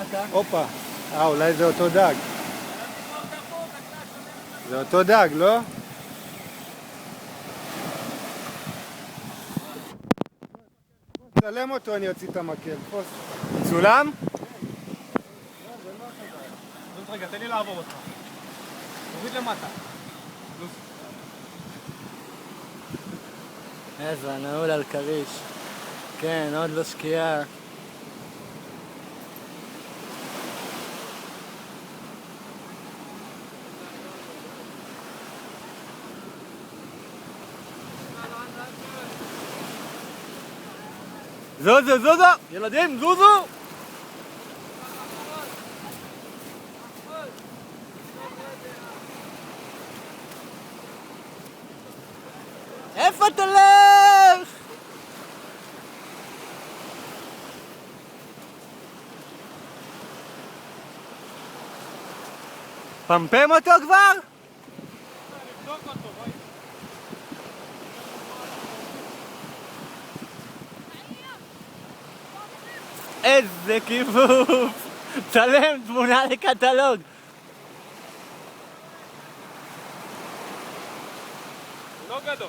אתה? הופה. אולי זה אותו דג. זה אותו דג, לא? צלם אותו, אני אוציא את המקל. צולם? רגע, תן לי לעבור אותך. תוריד למטה. איזה נעול על כריש. כן, עוד לא שקיעה. זוזו, זוזו! ילדים, זוזו! איפה תלך? פמפם אותו כבר? נבדוק אותו, בואי. איזה כיבוב! צלם תמונה לקטלוג! לא גדול.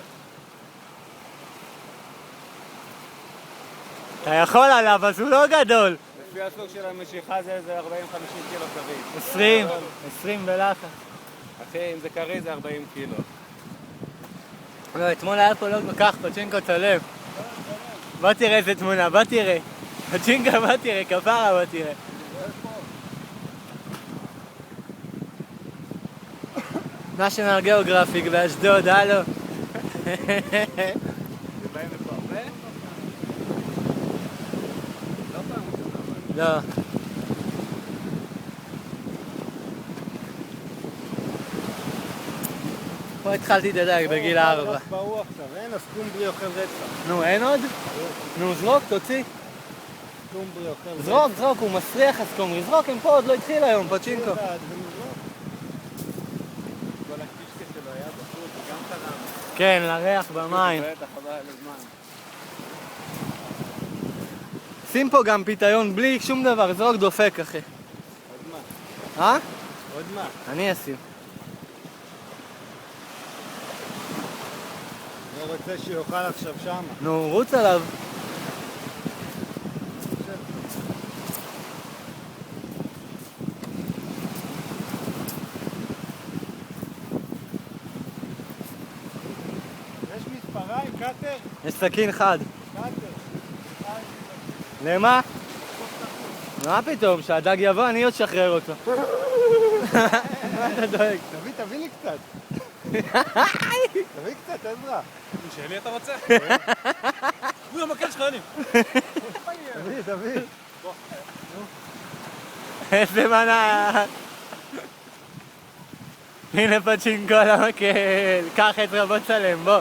אתה יכול עליו, אז הוא לא גדול. לפי הסוג של המשיכה זה 40-50 קילו כריש. 20 בלחץ. אחי, אם זה כריש זה 40 קילו. לא, אתמול היה פה לא כך, פצ'ינקו צלם. בוא תראה איזה תמונה, בוא תראה. פצ'ינקו, בוא תראה, כפרה, בוא תראה. national geographic באשדוד, הלו. לא. פה התחלתי לדג בגיל 4. ברור עכשיו, אין, הסקומברי אוכל רצח. נו, אין עוד? נו, זרוק, תוציא. סקומברי אוכל רצח. זרוק, זרוק, הוא מסריח הסקומברי. זרוק, הם פה עוד לא התחיל היום, פצ'ינקו. כל הקישקה שלו היה בחוץ, הוא גם תרם. כן, לריח במים. בטח, חבל על הזמן. שים פה גם פיתיון בלי שום דבר, זרוק דופק, אחי. עוד מה? אה? עוד מה? אני אשים. אני רוצה שיאכל עכשיו שמה. נו, רוץ עליו. יש מספריים, קאטר? יש סכין חד. קאטר. למה? מה פתאום? שהדג יבוא, אני עוד שחרר אותו. מה אתה דואג? תביא לי קצת. תביא קצת, עזרא. שלי אתה רוצה? הוא המקל שלך, אני. תביא. איזה מנה. הנה פצ'ינקו על המקל. קח את רבו צלם, בוא.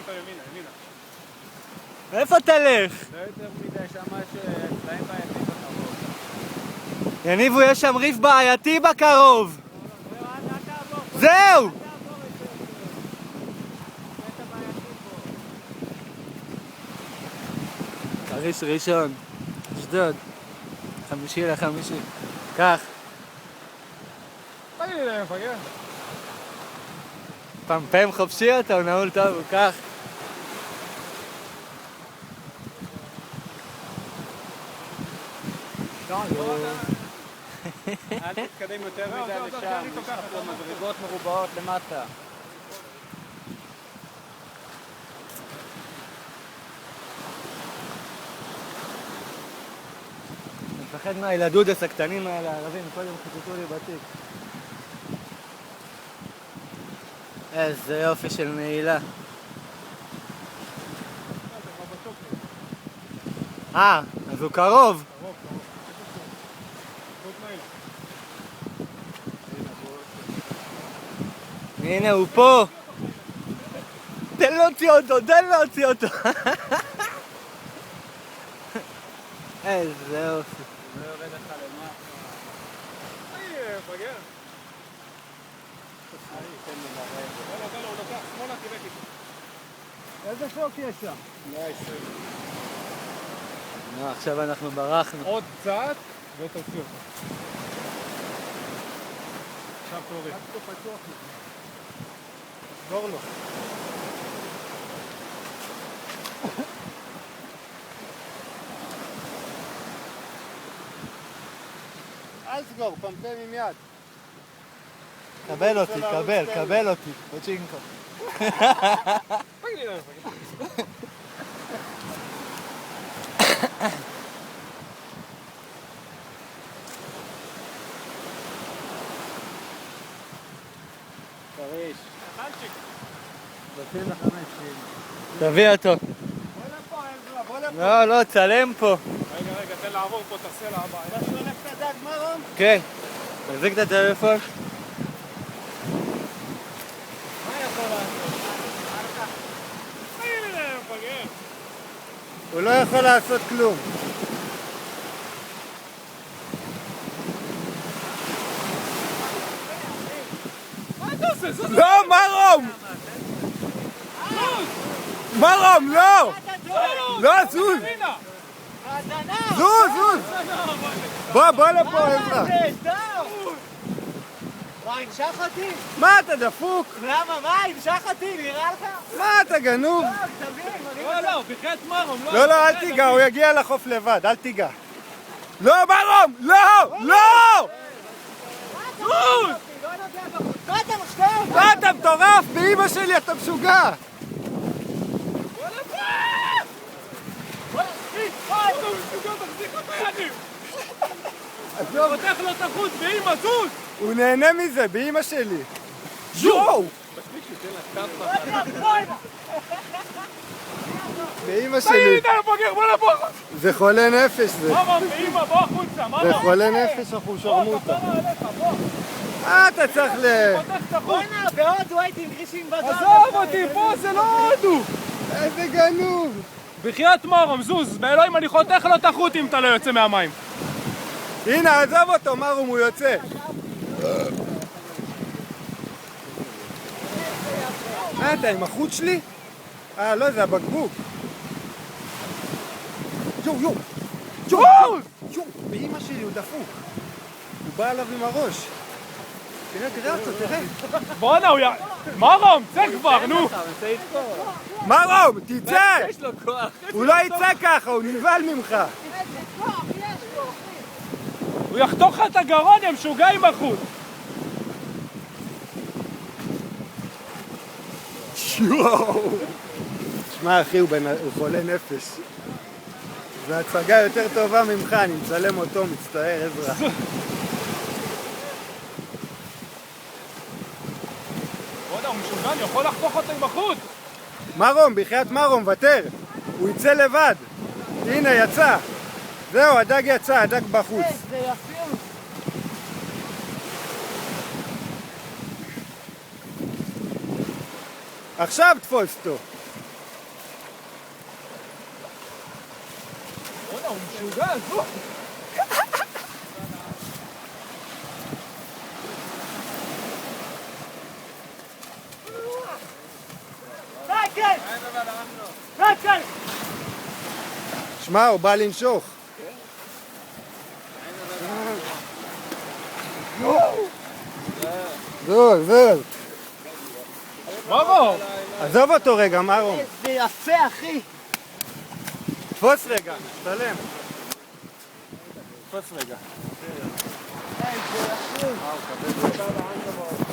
איפה תלך? לא יותר מדי שמה שלהם בעייתי בקרוב. יניבו, יש שם ריף בעייתי בקרוב. זהו! כריש ראשון, אשדוד, 5/5. קח. תגיד לי, מפגר. פמפם חופשי אותו, הוא נעול טוב, הוא קח. אל תתקדם יותר מדי לשם, יש לך פה מדרגות מרובעות למטה. אני מפחד מהילדודס הקטנים האלה, הערבים, קודם חיטטו לי בתיק. איזה יופי של נעילה. אז הוא קרוב. הנה הוא פה. תן להוציא אותו, תן להוציא אותו. איזה יופי. זה יורד לך למטה. מפגר. הוא לוקח שמאלה, תראה כיפה. איזה שוק יש שם? 120. עכשיו אנחנו ברחנו. עוד קצת, ותוציא אותו. עכשיו תורי. סגור לו. אל סגור, פמפם עם יד. קבל אותי, קבל אותי, פצ'ינקו. תגיד לי, חריש. חנצ'יק. 35 תביא אותו. בוא לפה, עזרא, בוא לפה. לא, צלם פה. רגע, תן לעבור פה את הסלע הבא. אתה שולף את הדג, מרום? כן. תחזיק את הטלפון. מה יכול לעשות? הנה, מפגר. הוא לא יכול לעשות כלום. מה אתה עושה? זוז! לא, מרום! מרום, לא! לא, זוז! זוז! בוא לפה, עזרא. מה, המשך אותי? מה, אתה דפוק? למה? מה, המשך אותי? נראה לך? מה, אתה גנוב? לא, בחייאת מרום, לא, אל תיגע, הוא יגיע לחוף לבד, אל תיגע. לא, מרום! לא! זוז! מה, אתה מטורף? באמא שלי, אתה משוגע! תחזיק אותו ידיב! פותח לו את החוץ, באמא, זוז! הוא נהנה מזה, באמא שלי. יואו! באמא שלי. תן לפגר, בוא לפה! זה חולה נפש זה. מרום, באמא, בוא החוצה, מרום! זה חולה נפש, אנחנו שרמוטה. בוא, מה אתה צריך פותח את החוץ! בוא'נה, בהודו הייתי עם גרישים בדואר. עזוב אותי, פה זה לא הודו! איזה גנוב! בחייאת מרום, זוז! באלוהים אני חותך לו את החוט אם אתה לא יוצא מהמים! הנה, עזוב אותו, מרום, הוא יוצא. אתה עם החוט שלי? לא, זה הבקבוק. יואו! באמא שלי, הוא דפוק. הוא בא עליו עם הראש. תראה אותו, תראה. בואנה, הוא מרום, צא כבר, נו! מרום, תצא! יש לו כוח. הוא לא יצא ככה, הוא נבהל ממך. הוא יחתוך לך את הגרון, יא משוגע עם החוט! יואו! שמע אחי, הוא חולה נפש. זו הצגה יותר טובה ממך, אני מצלם אותו, מצטער, עזרא. בואנה, הוא משוגע, אני יכול לחתוך אותו עם החוט! מרום, בחייאת מרום, ותר. הוא יצא לבד. הנה, יצא. זהו, הדג יצא, הדג בחוץ. זה יפים. עכשיו תפוס אותו. בואנה, הוא משוגע, זו! שמע, הוא בא לנשוך. זוז. מרום! עזוב אותו רגע, מרום. זה יפה, אחי. תפוס רגע, תצלם. תפוס רגע. זה יפה.